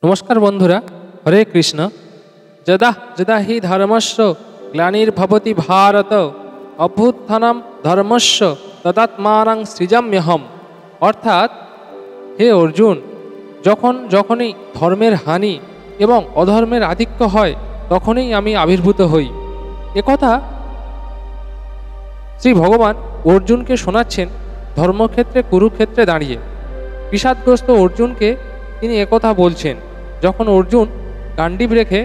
নমস্কার বন্ধুরা, হরে কৃষ্ণ। যদা যদা হি ধর্মস্য গ্লানির্ভবতি ভারত অভ্যুত্থানম ধর্মস্য তদাত্মানং সৃজাম্যহম। অর্থাৎ, হে অর্জুন, যখনই ধর্মের হানি এবং অধর্মের আধিক্য হয় তখনই আমি আবির্ভূত হই। একথা শ্রী ভগবান অর্জুনকে শোনাচ্ছেন ধর্মক্ষেত্রে কুরুক্ষেত্রে দাঁড়িয়ে। বিষাদগ্রস্ত অর্জুনকে তিনি একথা বলছেন যখন অর্জুন গান্ডীব রেখে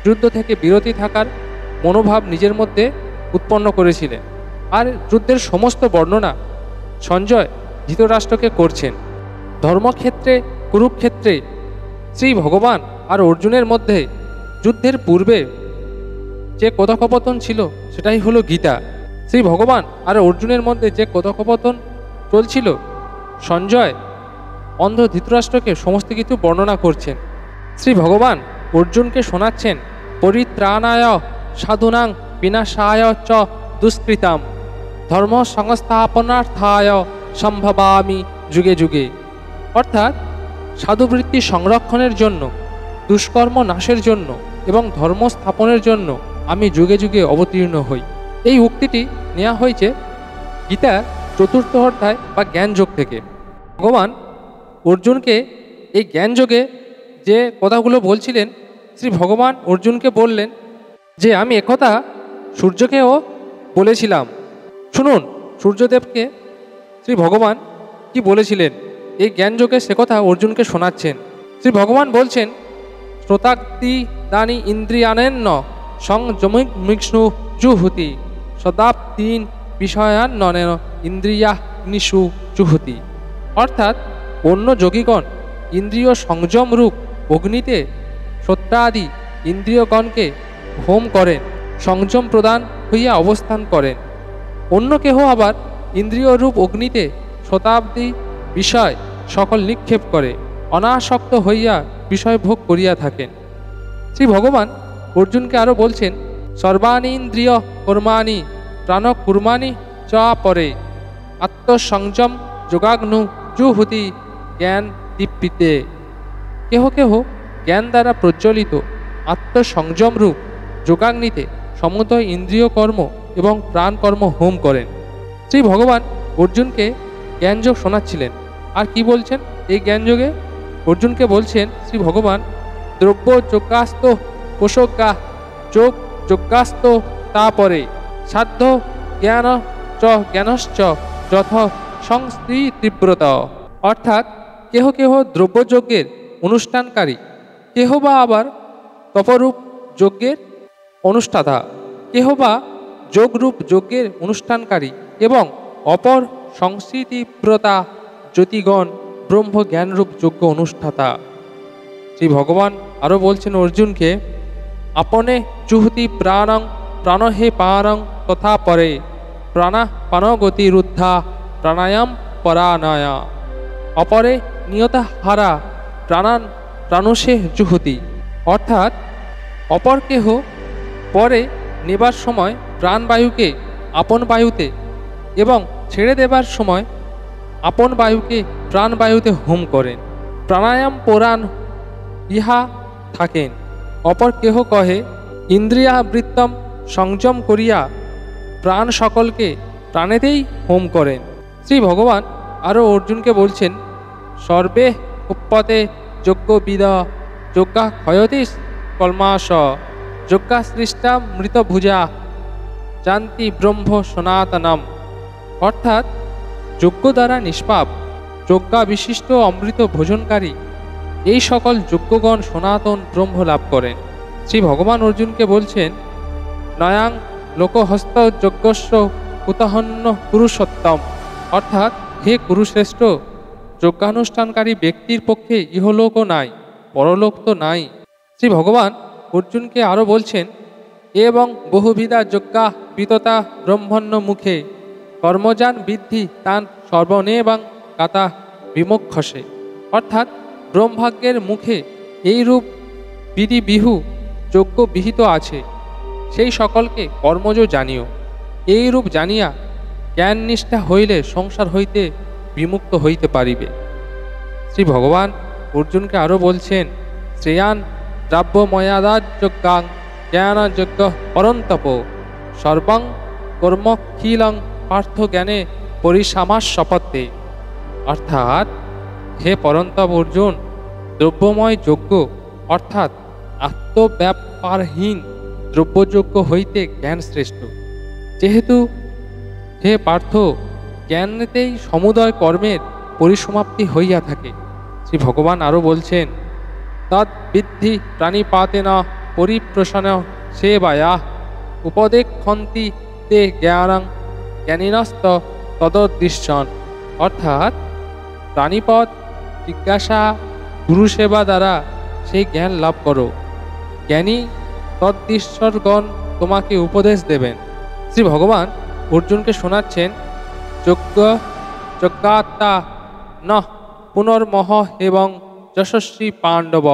যুদ্ধ থেকে বিরতি থাকার মনোভাব নিজের মধ্যে উৎপন্ন করেছিলেন। আর যুদ্ধের সমস্ত বর্ণনা সঞ্জয় ধৃতরাষ্ট্রকে করছেন। ধর্মক্ষেত্রে কুরুক্ষেত্রে শ্রী ভগবান আর অর্জুনের মধ্যে যুদ্ধের পূর্বে যে কথোপকথন ছিল সেটাই হলো গীতা। শ্রী ভগবান আর অর্জুনের মধ্যে যে কথোপকথন চলছিল, সঞ্জয় অন্ধ ধৃতরাষ্ট্রকে সমস্ত কিছু বর্ণনা করছেন। শ্রী ভগবান অর্জুনকে শোনাচ্ছেন পরিত্রাণায় সাধুনাং বিনাশায় চ দুষ্কৃতাম ধর্ম সংস্থাপনার্থায় সম্ভবামি যুগে যুগে। অর্থাৎ, সাধুবৃত্তি সংরক্ষণের জন্য, দুষ্কর্ম নাশের জন্য এবং ধর্ম স্থাপনের জন্য আমি যুগে যুগে অবতীর্ণ হই। এই উক্তিটি নেওয়া হয়েছে গীতার চতুর্থ অধ্যায় বা জ্ঞানযোগ থেকে। ভগবান অর্জুনকে এই জ্ঞানযোগে যে কথাগুলো বলছিলেন, শ্রী ভগবান অর্জুনকে বললেন যে আমি একথা সূর্যকেও বলেছিলাম। শুনুন সূর্যদেবকে শ্রী ভগবান কি বলেছিলেন। এই জ্ঞানযোগে সে কথা অর্জুনকে শোনাচ্ছেন। শ্রী ভগবান বলছেন শ্রোতাক্তি দানি ইন্দ্রিয়ানেন্ন সংযমিষ্ণু জুহুতি সদাপ্তিন বিষয়ান্ননেন ইন্দ্রিয়া নিষু জুহুতি। অর্থাৎ, অন্য যোগীগণ ইন্দ্রিয় সংযম রূপ অগ্নিতে সত্যাদি ইন্দ্রিয়গণকে হোম করেন, সংযম প্রদান হইয়া অবস্থান করেন। অন্য কেহ আবার ইন্দ্রিয় রূপ অগ্নিতে শতাব্দী বিষয় সকল নিক্ষেপ করে অনাসক্ত হইয়া বিষয় ভোগ করিয়া থাকেন। শ্রী ভগবান অর্জুনকে আরও বলছেন সর্বাণি ইন্দ্রিয় কর্মাণি প্রাণ কুর্মাণি চ পরে আত্মসংযম যোগাগ্নু জুহুতি জ্ঞান দীপ্তিতে। কেহ কেহ জ্ঞান দ্বারা প্রজ্বলিত আত্মসংযম রূপ যোগাগ্নিতে সমুদয় ইন্দ্রিয় কর্ম এবং প্রাণকর্ম হোম করেন। শ্রী ভগবান অর্জুনকে জ্ঞানযোগ শোনাচ্ছিলেন। আর কি বলছেন এই জ্ঞানযোগে? অর্জুনকে বলছেন শ্রী ভগবান দ্রব্য যজ্ঞাস্ত পোষজ্ঞা যোগ যজ্ঞাস্ত তাপরে সাধ্য জ্ঞান চ জ্ঞানশ্চ যথ সংস্ত্রী তীব্রত। অর্থাৎ, কেহ কেহ দ্রব্যযজ্ঞের অনুষ্ঠানকারী, কেহ বা আবার তপরূপ যজ্ঞের অনুষ্ঠাতা, কেহ বা যোগরূপ যজ্ঞের অনুষ্ঠানকারী এবং অপর সংস্কৃতিব্রতা জ্যোতিগণ ব্রহ্ম জ্ঞানরূপ যজ্ঞ অনুষ্ঠাতা। শ্রী ভগবান আরও বলছেন অর্জুনকে আপনে জুহুতি প্রাণং প্রাণহে পারং তথা পরে প্রাণা প্রাণগতি রুদ্ধা প্রাণায়াম পরানয়া অপরে নিয়তা হারা প্রাণান প্রাণুষে জুহুতি। অর্থাৎ, অপর কেহ পরে নেবার সময় প্রাণবায়ুকে আপন বায়ুতে এবং ছেড়ে দেবার সময় আপন বায়ুকে প্রাণবায়ুতে হোম করেন, প্রাণায়াম পরাণ ইহা থাকেন। অপর কেহ কহে ইন্দ্রিয়াবৃত্তম সংযম করিয়া প্রাণ সকলকে প্রাণেতেই হোম করেন। শ্রী ভগবান আরও অর্জুনকে বলছেন সর্বে উৎপতে যজ্ঞবিদ যজ্ঞা ক্ষয়তিস কলমাস যজ্ঞা সৃষ্টা মৃতভুজা জান্তি ব্রহ্ম সনাতনম। অর্থাৎ, যজ্ঞ দ্বারা নিষ্পাপ যজ্ঞা বিশিষ্ট অমৃত ভোজনকারী এই সকল যজ্ঞগণ সনাতন ব্রহ্ম লাভ করেন। শ্রী ভগবান অর্জুনকে বলছেন নয়াং লোকহস্ত যজ্ঞস্য কুতহন্য পুরুষোত্তম। অর্থাৎ, হে কুরুশ্রেষ্ঠ, যজ্ঞানুষ্ঠানকারী ব্যক্তির পক্ষে ইহলোকও নাই, পরলোক তো নাই। শ্রী ভগবান অর্জুনকে আরও বলছেন এবং বহুবিধা যজ্ঞা বিততা ব্রহ্মণ্য মুখে কর্মজান বিদ্ধি তান সর্বনেবাং কাতা বিমোক্ষসে। অর্থাৎ, ব্রহ্মভাগ্যের মুখে এইরূপ বিধি বিহু যজ্ঞ বিহিত আছে, সেই সকলকে কর্মজ জানিও। এইরূপ জানিয়া জ্ঞান নিষ্ঠা হইলে সংসার হইতে বিমুক্ত হইতে পারিবে। শ্রী ভগবান অর্জুনকে আরও বলছেন, শ্রেয়ান দ্রাব্যময়াদাযোগ্যাং জ্ঞানযোগ্য পরন্তপ সর্বং কর্মখিলং পার্থ জ্ঞানে পরিসামাস্যপত্যে। অর্থাৎ হে পরন্তপ অর্জুন, দ্রব্যময় যজ্ঞ অর্থাৎ আত্মব্যাপারহীন দ্রব্যযজ্ঞ হইতে জ্ঞান শ্রেষ্ঠ। যেহেতু হে পার্থ জ্ঞানেতেই সমুদয় কর্মের পরিসমাপ্তি হইয়া থাকে। শ্রী ভগবান আরও বলছেন, তদ বিদ্ধি প্রাণিপাতেন পরিপ্রসন সেবায়া উপদেক্ষন্তি তে জ্ঞানং জ্ঞানিনস্ত তদদৃশ্যন। অর্থাৎ প্রাণিপদ জিজ্ঞাসা গুরুসেবা দ্বারা সেই জ্ঞান লাভ করো। জ্ঞানী তদ্দৃশ্যগণ তোমাকে উপদেশ দেবেন। শ্রী ভগবান অর্জুনকে শোনাচ্ছেন, যজ্ঞ যজ্ঞাত্মা ন পুনর্মহ এবং যশস্বী পাণ্ডব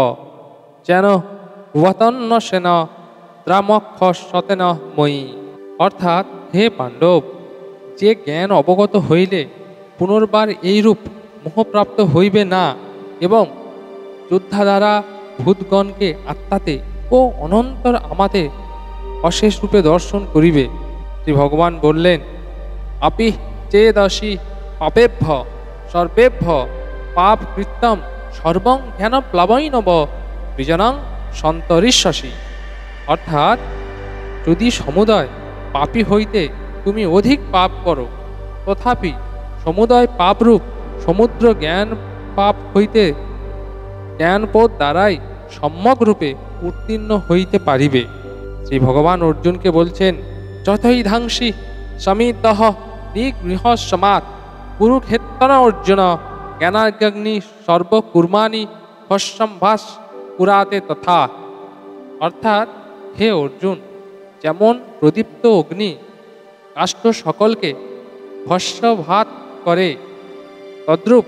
যেন ভুবতন্ন সেন দ্রামক্ষ সতেন ময়ী। অর্থাৎ হে পাণ্ডব, যে জ্ঞান অবগত হইলে পুনর্বার এইরূপ মোহপ্রাপ্ত হইবে না এবং যোদ্ধা দ্বারা ভূতগণকে আত্মাতে ও অনন্তর আমাতে অশেষ রূপে দর্শন করিবে। শ্রী ভগবান বললেন, আপি চেদসি পাপেভ্য সর্বেভ্য পাপ কৃত্যম সর্বং জ্ঞান প্লাবৈনব বিজনং সন্তরিষ্যসি। অর্থাৎ যদি সমুদয় পাপী হইতে তুমি অধিক পাপ করো, তথাপি সমুদয় পাপরূপ সমুদ্র জ্ঞান পাপ হইতে জ্ঞানপথ দ্বারাই সম্যক রূপে উত্তীর্ণ হইতে পারিবে। শ্রী ভগবান অর্জুনকে বলছেন, যথৈধাংসি সমিতঃ নিগৃহ সমাত কুরুক্ষেত্র অর্জুন জ্ঞানাগ্নি সর্বকুর্মাণি ভস্মভাস পুরাতে তথা। অর্থাৎ হে অর্জুন, যেমন প্রদীপ্ত অগ্নি কাষ্ঠ সকলকে ভস্মভাত করে, তদ্রূপ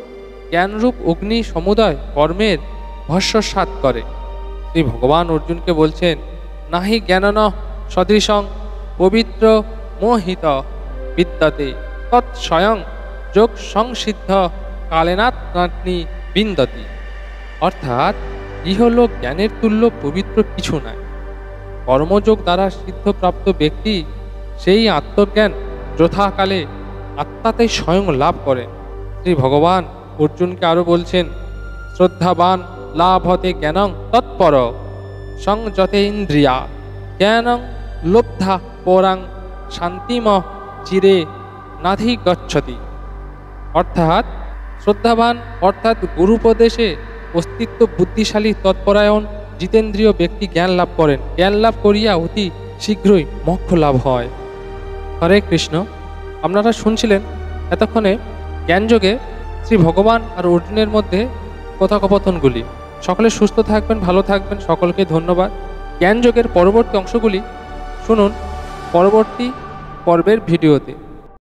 জ্ঞানরূপ অগ্নি সমুদয় কর্মের ভস্মসাৎ করে। শ্রী ভগবান অর্জুনকে বলছেন, নাহি জ্ঞানন সদৃশং পবিত্র মোহিত বিদ্যতে তৎ স্বয়ং যোগ সংসিদ্ধ কালেনাত্মাগ্নি বিন্দতি। অর্থাৎ ইহলোক জ্ঞানের তুল্য পবিত্র কিছু নাই। কর্মযোগ দ্বারা সিদ্ধপ্রাপ্ত ব্যক্তি সেই আত্মজ্ঞান যথাকালে আত্মাতেই স্বয়ং লাভ করেন। শ্রী ভগবান অর্জুনকে আরও বলছেন, শ্রদ্ধাবান লাভতে জ্ঞানং তৎপর সংযতে ইন্দ্রিয়া জ্ঞানং লব্ধা পরাং শান্তিম চিরে নাধিগচ্ছতি। অর্থাৎ শ্রদ্ধাবান অর্থাৎ গুরুপদেশে অস্তিত্ব বুদ্ধিশালী তৎপরায়ণ জিতেন্দ্রীয় ব্যক্তি জ্ঞান লাভ করেন। জ্ঞান লাভ করিয়া অতি শীঘ্রই মোক্ষ লাভ হয়। হরে কৃষ্ণ। আপনারা শুনছিলেন এতক্ষণে জ্ঞানযোগে শ্রী ভগবান আর অর্জুনের মধ্যে কথোপকথনগুলি। সকলে সুস্থ থাকবেন, ভালো থাকবেন, সকলকে ধন্যবাদ। জ্ঞানযোগের পরবর্তী অংশগুলি শুনুন পরবর্তী পর্বের ভিডিওতে।